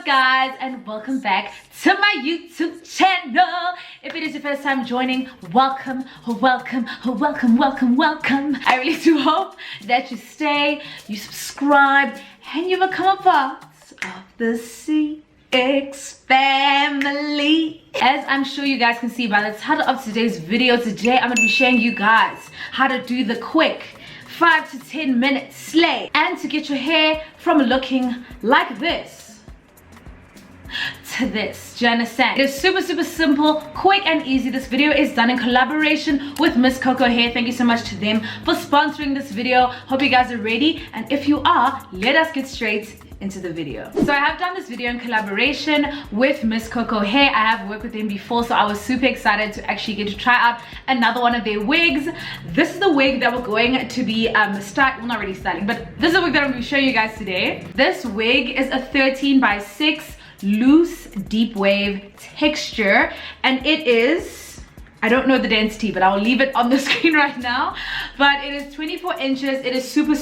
guys, and welcome back to my YouTube channel. If it is your first time joining, welcome. I really do hope that you stay, you subscribe, and you become a part of the ZeeX family. As I'm sure you guys can see by the title of today's video, today I'm going to be showing you guys how to do the quick 5 to 10 minute slay and to get your hair from looking like this to this. Do you understand? It is super simple, quick and easy. This video is done in collaboration with Mscoco hair. Thank you so much to them for sponsoring this video. Hope you guys are ready, and if you are, let us get straight into the video. So I have done this video in collaboration with Mscoco hair. I have worked with them before, so I was super excited to actually get to try out another one of their wigs. This is the wig that we're going to be well, not really styling, but this is the wig that I'm going to be showing you guys today. This wig is a 13x6 loose deep wave texture, and it is, I don't know the density, but I'll leave it on the screen right now, but it is 24 inches. It is super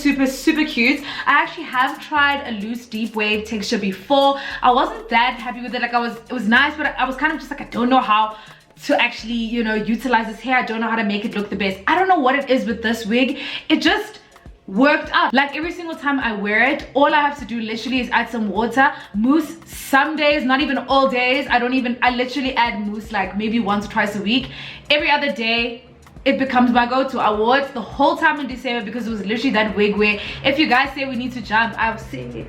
cute. I actually have tried a loose deep wave texture before. I wasn't that happy with it. Like, it was nice, but I was kind of just like, I don't know how to actually, you know, utilize this hair. I don't know how to make it look the best. I don't know what it is with this wig. It just worked out. Like, every single time I wear it, all I have to do literally is add some water, mousse. Some days, not even all days, I literally add mousse like maybe once or twice a week. Every other day it becomes my go-to. I wore it the whole time in December because it was literally that wig where if you guys say we need to jump, I'll say it.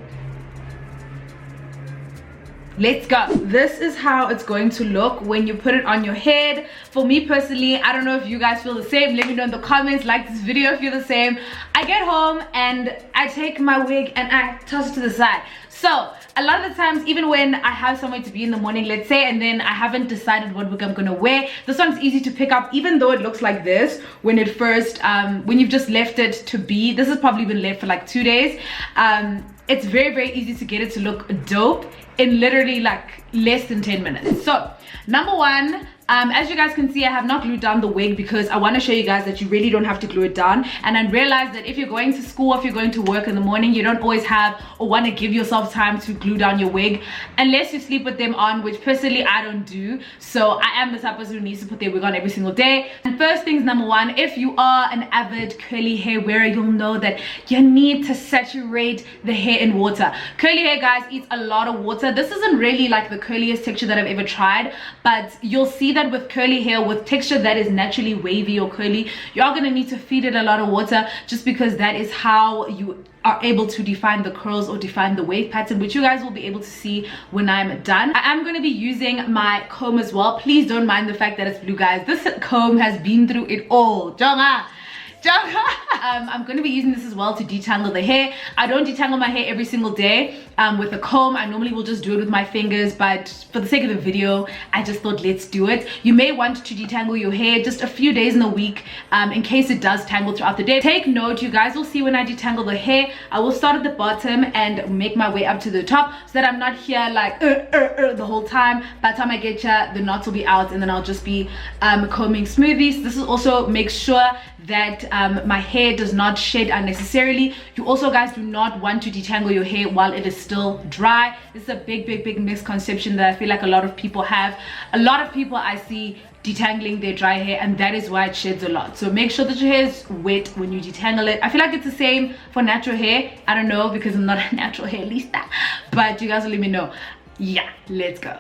Let's go. This is how it's going to look when you put it on your head. For me personally, I don't know if you guys feel the same. Let me know in the comments. Like this video if you're the same. I get home and I take my wig and I toss it to the side. So a lot of the times, even when I have somewhere to be in the morning, let's say, and then I haven't decided what wig I'm gonna wear, this one's easy to pick up. Even though it looks like this when it first when you've just left it to be, this has probably been left for like 2 days. It's very easy to get it to look dope in literally like less than 10 minutes. So number one, as you guys can see, I have not glued down the wig because I want to show you guys that you really don't have to glue it down. And I realized that if you're going to school, if you're going to work in the morning, you don't always have or want to give yourself time to glue down your wig unless you sleep with them on, which personally I don't do. So I am the type of person who needs to put their wig on every single day. And first things number one, if you are an avid curly hair wearer, you'll know that you need to saturate the hair in water. Curly hair, guys, eats a lot of water. This isn't really like the curliest texture that I've ever tried, but you'll see that with curly hair, with texture that is naturally wavy or curly, you're going to need to feed it a lot of water, just because that is how you are able to define the curls or define the wave pattern, which you guys will be able to see when I'm done. I am going to be using my comb as well. Please don't mind the fact that it's blue, guys. This comb has been through it all. Jonga. I'm going to be using this as well to detangle the hair. I don't detangle my hair every single day with a comb. I normally will just do it with my fingers, but for the sake of the video, I just thought let's do it. You may want to detangle your hair just a few days in a week in case it does tangle throughout the day. Take note, you guys will see when I detangle the hair, I will start at the bottom and make my way up to the top so that I'm not here like the whole time. By the time I get here, the knots will be out and then I'll just be combing smoothly. So this is also make sure that my hair does not shed unnecessarily. You also, guys, do not want to detangle your hair while it is still dry. This is a big misconception that I feel like a lot of people have. A lot of people I see detangling their dry hair, and that is why it sheds a lot. So make sure that your hair is wet when you detangle it. I feel like it's the same for natural hair. I don't know because I'm not a natural hair lista, but you guys will let me know. Yeah, let's go.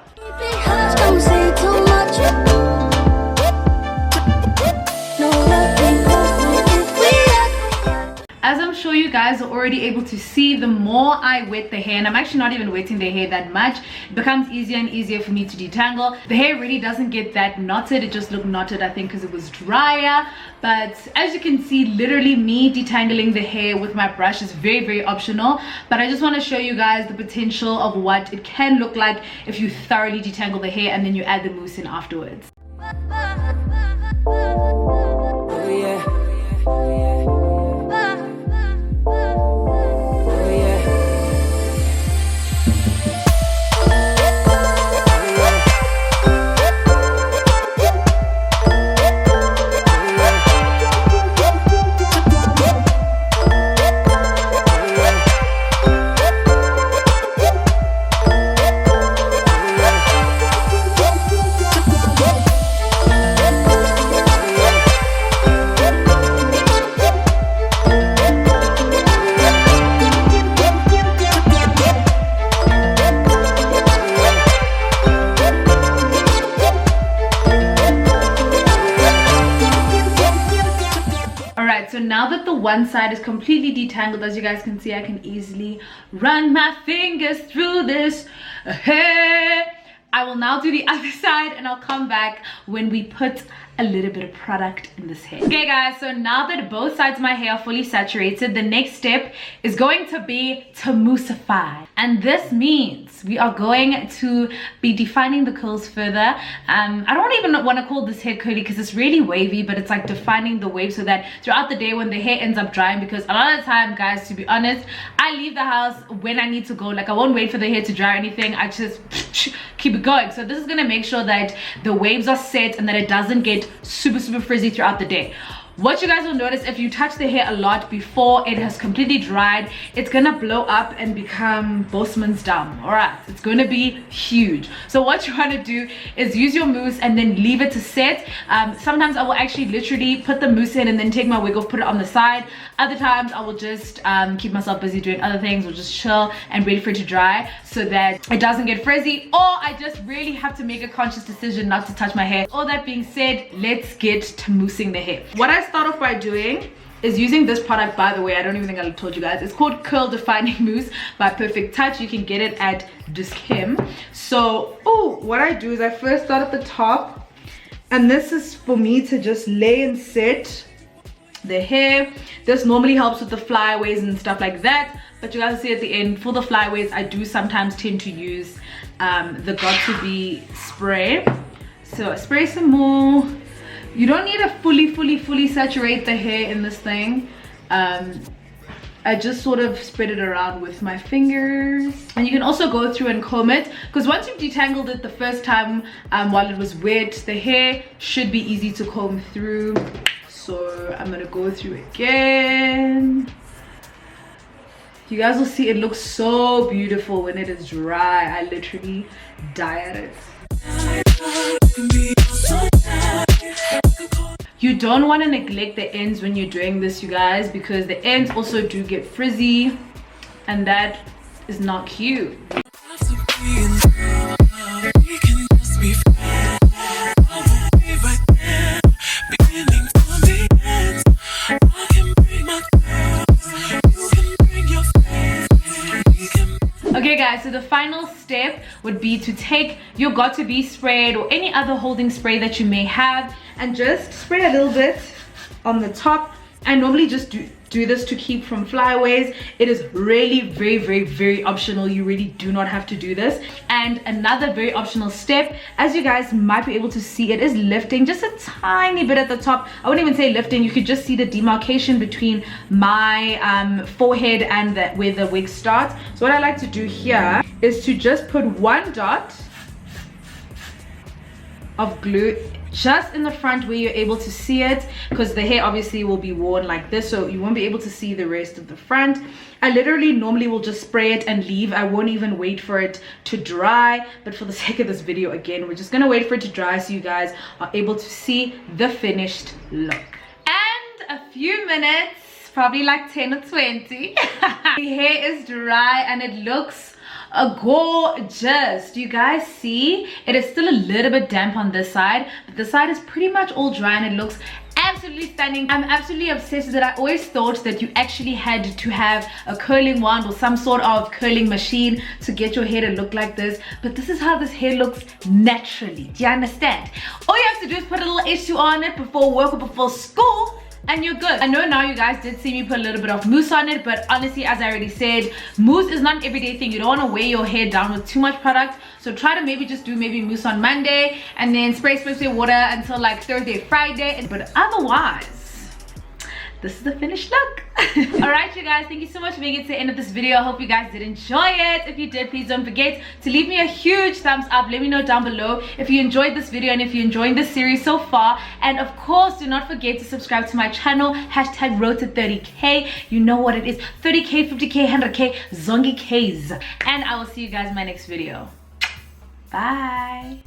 As I'm sure you guys are already able to see, the more I wet the hair, and I'm actually not even wetting the hair that much, it becomes easier and easier for me to detangle. The hair really doesn't get that knotted. It just looked knotted, I think, because it was drier. But as you can see, literally me detangling the hair with my brush is very optional. But I just want to show you guys the potential of what it can look like if you thoroughly detangle the hair and then you add the mousse in afterwards. one side is completely detangled. As you guys can see, I can easily run my fingers through this hair. I will now do the other side and I'll come back when we put a little bit of product in this hair. Okay guys, so now that both sides of my hair are fully saturated, the next step is going to be to moussify. And this means we are going to be defining the curls further. I don't even want to call this hair curly because it's really wavy, but it's like defining the wave so that throughout the day when the hair ends up drying, because a lot of the time, guys, to be honest, I leave the house when I need to go. Like I won't wait for the hair to dry or anything. I just keep it going. So this is going to make sure that the waves are set and that it doesn't get super frizzy throughout the day. What you guys will notice, if you touch the hair a lot before it has completely dried, it's gonna blow up and become Bosman's dam. All right, it's gonna be huge. So what you want to do is use your mousse and then leave it to set. Sometimes I will actually literally put the mousse in and then take my wig off, put it on the side. Other times I will just keep myself busy doing other things, or just chill and wait for it to dry so that it doesn't get frizzy, or I just really have to make a conscious decision not to touch my hair. All that being said, let's get to moussing the hair. What I start off by doing is using this product. By the way, I don't even think I told you guys, it's called Curl Defining Mousse by Perfect Touch. You can get it at Dischem. So what I do is I first start at the top, and this is for me to just lay and set the hair. This normally helps with the flyaways and stuff like that, but you guys see at the end, for the flyaways I do sometimes tend to use the Got To Be spray. So I spray some more. You don't need to fully saturate the hair in this thing. I just sort of spread it around with my fingers. And you can also go through and comb it, because once you've detangled it the first time while it was wet, the hair should be easy to comb through. So I'm gonna go through again. You guys will see it looks so beautiful when it is dry. I literally die at it. You don't want to neglect the ends when you're doing this, you guys, because the ends also do get frizzy, and that is not cute. Okay guys, so the final step would be to take your Got To Be spray or any other holding spray that you may have and just spray a little bit on the top. I normally just do this to keep from flyaways. It is really very optional. You really do not have to do this. And another very optional step, as you guys might be able to see, it is lifting just a tiny bit at the top. I wouldn't even say lifting. You could just see the demarcation between my forehead and where the wig starts. So what I like to do here is to just put one dot of glue just in the front where you're able to see it, because the hair obviously will be worn like this, so you won't be able to see the rest of the front. I literally normally will just spray it and leave. I won't even wait for it to dry, but for the sake of this video, again, we're just gonna wait for it to dry so you guys are able to see the finished look. And a few minutes, probably like 10 or 20, the hair is dry and it looks gorgeous. Do you guys see? It is still a little bit damp on this side, but this side is pretty much all dry and it looks absolutely stunning. I'm absolutely obsessed with it. I always thought that you actually had to have a curling wand or some sort of curling machine to get your hair to look like this, but this is how this hair looks naturally. Do you understand? All you have to do is put a little issue on it before work or before school, and you're good. I know now you guys did see me put a little bit of mousse on it, but honestly, as I already said, mousse is not an everyday thing. You don't want to weigh your hair down with too much product, so try to maybe just do maybe mousse on Monday and then spray water until like Thursday, Friday. But otherwise, this is the finished look. All right, you guys, thank you so much for making it to the end of this video. I hope you guys did enjoy it. If you did, please don't forget to leave me a huge thumbs up. Let me know down below if you enjoyed this video and if you're enjoying this series so far. And of course, do not forget to subscribe to my channel, hashtag road to 30k. You know what it is, 30k, 50k, 100k, zongi k's. And I will see you guys in my next video. Bye.